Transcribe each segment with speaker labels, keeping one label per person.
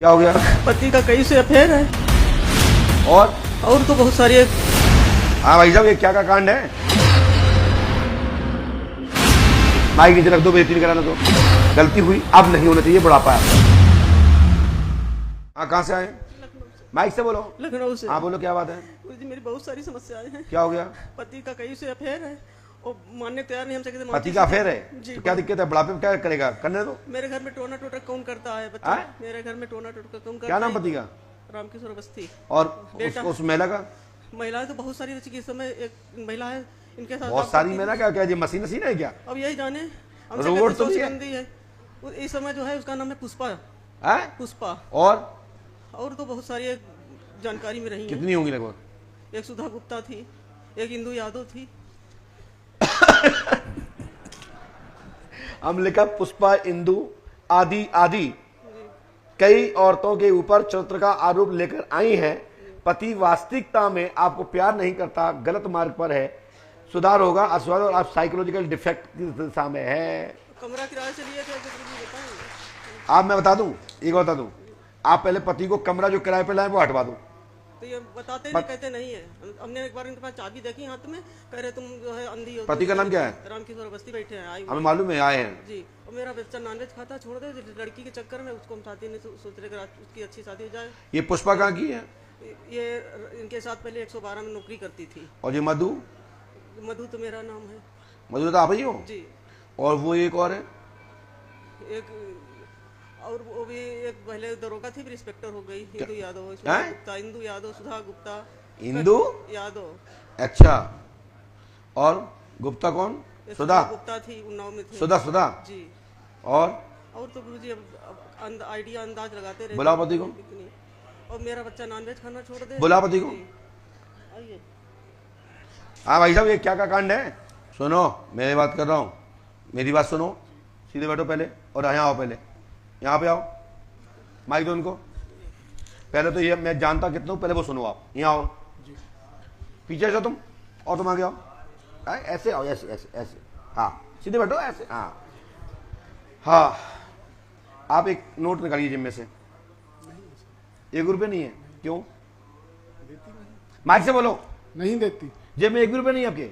Speaker 1: क्या हो गया?
Speaker 2: पति का कई से अफेयर है
Speaker 1: और
Speaker 2: तो बहुत सारी है।
Speaker 1: हाँ भाई साहब, ये क्या का कांड है? माइक नीचे रख दो, बेइज्जती कराना। तो गलती हुई, अब नहीं होना चाहिए, बुढ़ापा है। हाँ, कहाँ से आए? माइक से बोलो।
Speaker 2: लखनऊ से।
Speaker 1: हाँ बोलो, क्या बात है?
Speaker 2: जी मेरी बहुत सारी समस्याएं हैं।
Speaker 1: क्या हो गया?
Speaker 2: पति का कई से अफेयर है और मानने को तैयार नहीं, हमसे कहते
Speaker 1: पति का अफेयर है
Speaker 2: जी,
Speaker 1: तो क्या दिक्कत है? बुढ़ापे में क्या करेगा? करने दो।
Speaker 2: मेरे घर में टोना टोटक कौन करता है पति?
Speaker 1: हाँ?
Speaker 2: मेरे घर में टोना टोटक कौन करता
Speaker 1: क्या
Speaker 2: है?
Speaker 1: नाम पति का?
Speaker 2: रामकिशोर अवस्थी।
Speaker 1: और
Speaker 2: बेटा।
Speaker 1: उस महिला का?
Speaker 2: महिलाएं तो बहुत सारी, जैसे कि इस समय एक महिला है, इनके साथ
Speaker 1: बहुत सारी महिला क्या? क्या ये मशीन मशीन है क्या?
Speaker 2: अब यही जाने। हमसे
Speaker 1: रोबोट
Speaker 2: कहते
Speaker 1: तो नहीं है?
Speaker 2: सोचबंदी है। इस समय जो है उसका नाम है पुष्पा।
Speaker 1: है?
Speaker 2: पुष्पा।
Speaker 1: और
Speaker 2: तो बहुत सारी जानकारी में रही हैं।
Speaker 1: कितनी होंगी लगभग?
Speaker 2: एक सुधा गुप्ता थी, एक इंदु यादव थी।
Speaker 1: हम लिखा पुष्पा, इंदु आदि आदि कई औरतों के ऊपर चरित्र का आरोप लेकर आई हैं। पति वास्तविकता में आपको प्यार नहीं करता, गलत मार्ग पर है, सुधार होगा, अस्वाद और आप साइकोलॉजिकल डिफेक्ट की दिशा में है।
Speaker 2: कमरा किराए से लिए थे, बताएंगे?
Speaker 1: आप मैं बता दूं, एक बता दूं, आप पहले पति को कमरा जो किराए पे लाए वो हटवा दो।
Speaker 2: तो ये बताते नहीं, कहते नहीं है। हमने एक बार इनके पास चाबी देखी हाथ में, कह रहे तुम जो है अंधी हो।
Speaker 1: पति का नाम क्या है?
Speaker 2: रामकिशोर अवस्थी बैठे हैं। आई
Speaker 1: हमें मालूम है, आए हैं
Speaker 2: जी। और मेरा बच्चा नॉनवेज खाता छोड़ दे, लड़की के चक्कर में उसको हम शादी नहीं सोच रहे, उसकी अच्छी शादी हो जाए।
Speaker 1: ये पुष्पा कहाँ की है?
Speaker 2: ये इनके साथ पहले 112 में नौकरी करती थी।
Speaker 1: और ये मधु?
Speaker 2: मधु तो मेरा नाम है।
Speaker 1: मधु तो आप ही हो
Speaker 2: जी।
Speaker 1: और वो एक और है?
Speaker 2: एक और वो भी एक पहले दरोगा थी, फिर इंस्पेक्टर हो गई। इंदु यादव,
Speaker 1: हैं?
Speaker 2: सुधा गुप्ता, इंदु यादव, सुधा गुप्ता।
Speaker 1: इंदु
Speaker 2: यादव।
Speaker 1: अच्छा, और गुप्ता कौन? सुधा
Speaker 2: गुप्ता थी, उन्नाव में थी।
Speaker 1: सुधा
Speaker 2: जी।
Speaker 1: और
Speaker 2: तो गुरुजी अब आइडिया अंदाज लगाते रहे।
Speaker 1: बुलाओ पति को।
Speaker 2: और मेरा बच्चा नॉनवेज खाना छोड़ दे।
Speaker 1: बुलाओ पति को।
Speaker 2: आइए।
Speaker 1: हाँ भाई साहब, ये क्या का कांड है? सुनो, मैं बात कर रहा हूँ, मेरी बात सुनो, सीधे बैठो पहले और यहाँ आओ, पहले यहाँ पे आओ, माइक दो उनको। पहले तो ये मैं जानता कितना हूँ, पहले वो सुनो। आप यहाँ आओ, पीछे से तुम, और तुम आगे आओ। ऐसे आओ, ऐसे ऐसे ऐसे, हाँ सीधे बैठो, ऐसे, हाँ। आप एक नोट निकालिए जिम में से। 1 रुपये नहीं है? क्यों? माइक से बोलो।
Speaker 3: नहीं देती।
Speaker 1: जेब में 1 रुपये नहीं है आपके?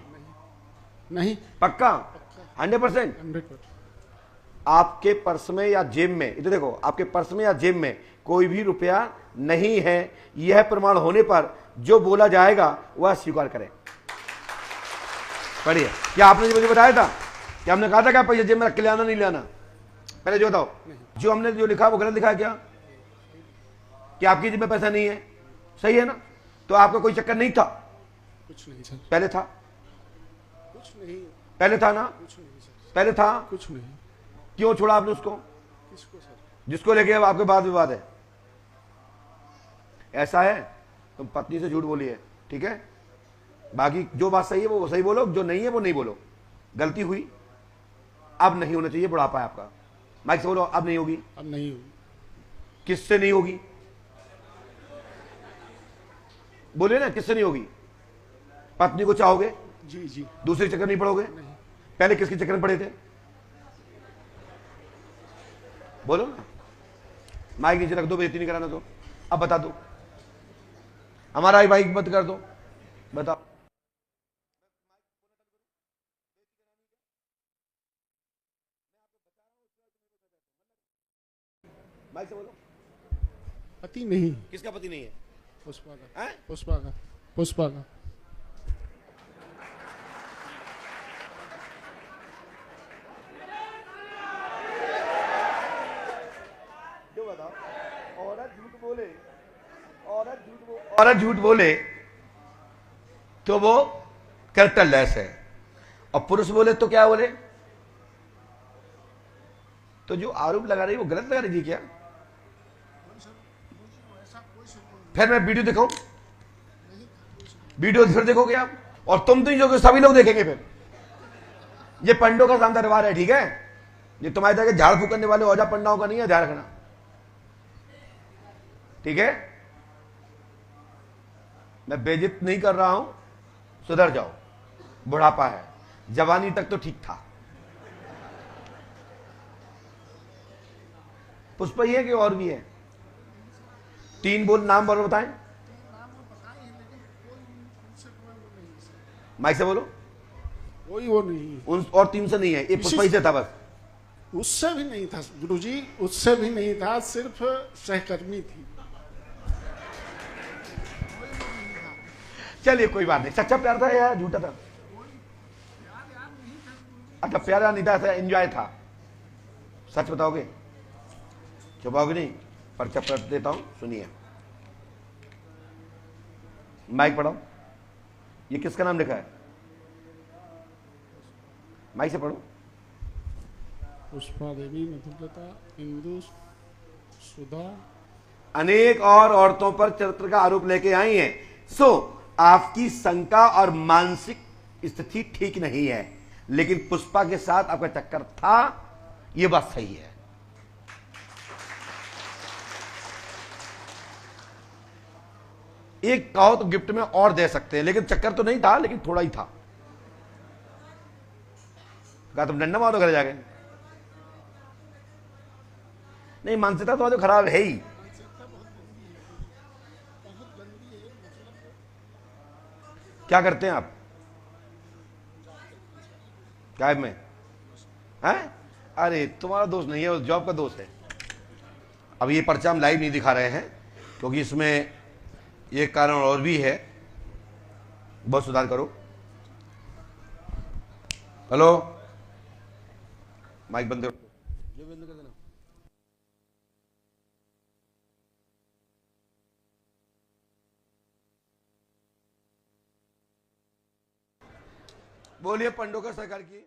Speaker 3: नहीं।
Speaker 1: पक्का? 100%?
Speaker 3: 100%।
Speaker 1: आपके पर्स में या जेब में, इधर देखो, आपके पर्स में या जेब में कोई भी रुपया नहीं है। यह प्रमाण होने पर जो बोला जाएगा वह स्वीकार करें। पढ़िए। क्या आपने मुझे बताया था? क्या हमने कहा था क्या पैसे जेब में रख के ले आना, नहीं ले आना? पहले जो बताओ, जो हमने जो लिखा वो गलत लिखा है क्या? कि आपकी जेब में पैसा नहीं है? सही है ना? तो आपका कोई चक्कर नहीं था?
Speaker 3: कुछ नहीं सर।
Speaker 1: पहले था?
Speaker 3: कुछ नहीं।
Speaker 1: पहले था ना?
Speaker 3: कुछ नहीं सर।
Speaker 1: पहले था?
Speaker 3: कुछ नहीं।
Speaker 1: क्यों छोड़ा आपने उसको?
Speaker 3: किसको सर?
Speaker 1: जिसको लेके अब आपके बाद विवाद है। ऐसा है, तुम पत्नी से झूठ बोली है, ठीक है? बाकी जो बात सही है वो सही बोलो, जो नहीं है वो नहीं बोलो। गलती हुई, अब नहीं होना चाहिए, बुढ़ापा है आपका। माइक से बोलो, अब नहीं होगी।
Speaker 3: अब नहीं होगी।
Speaker 1: किससे नहीं होगी? बोलिए ना, किससे नहीं होगी? पत्नी को चाहोगे?
Speaker 3: जी जी।
Speaker 1: दूसरे चक्कर नहीं पड़ोगे?
Speaker 3: नहीं।
Speaker 1: पहले किसके चक्कर में पड़े थे? बोलो ना। माइक नीचे रख दो, बेइज्जती नहीं कराना। तो अब बता दो, हमारा ही माइक बंद कर दो, बताओ। माइक से बोलो।
Speaker 3: पति नहीं।
Speaker 1: किसका पति नहीं है?
Speaker 3: पुष्पा का।
Speaker 1: हैं?
Speaker 3: पुष्पा का। पुष्पा का।
Speaker 1: जो बताओ, औरत झूठ बोले तो वो कैरेक्टर लेस है, और पुरुष बोले तो क्या बोले? तो जो आरोप लगा रही है वो गलत लगा रही थी क्या? फिर मैं वीडियो दिखाऊं? वीडियो फिर देखोगे आप, और तुम तो नहीं जो सभी लोग देखेंगे। फिर ये पंडों का शानदार दरबार है, ठीक है? ये तुम्हारे तरह के झाड़ फूक करने वाले औजा पंडाओं का नहीं है, ध्यान रखना, ठीक है? मैं बेइज्जत नहीं कर रहा हूं, सुधर जाओ, बुढ़ापा है, जवानी तक तो ठीक था। पुष्पा ही है कि और भी है? तीन बोल नाम बोलो, बताएं। माइक से बोलो।
Speaker 3: कोई वो नहीं,
Speaker 1: उन और टीम से नहीं है, ये पुष्पा ही से था बस।
Speaker 3: उससे भी नहीं था गुरुजी, उससे भी नहीं था, सिर्फ सहकर्मी थी।
Speaker 1: चलिए कोई बात नहीं। सच्चा प्यार था या झूठा था? अच्छा प्यारा नहीं था, एंजॉय था। सच बताओगे? छुपाओगे नहीं? पर्चा पलट देता हूं, सुनिए। माइक पढ़ो। ये किसका नाम लिखा है? माइक से पढ़ो।
Speaker 3: पुष्पा देवी, मधुलता, इंदु, सुधा।
Speaker 1: अनेक और औरतों पर चरित्र का आरोप लेके आई हैं। सो आपकी शंका और मानसिक स्थिति ठीक नहीं है, लेकिन पुष्पा के साथ आपका चक्कर था, यह बात सही है। एक कहो तो गिफ्ट में और दे सकते हैं, लेकिन चक्कर तो नहीं था, लेकिन थोड़ा ही था। कहा तुम डंडा मारो घर जाके। नहीं, मानसिकता तो खराब है ही। क्या करते हैं आप? कैब में हैं? अरे तुम्हारा दोस्त नहीं है, उस जॉब का दोस्त है। अब ये पर्चा हम लाइव नहीं दिखा रहे हैं, क्योंकि इसमें ये कारण और भी है। बहुत सुधार करो। हेलो, माइक बंद करो, जो बंद कर देना। बोलिए पंडोकर सरकार की।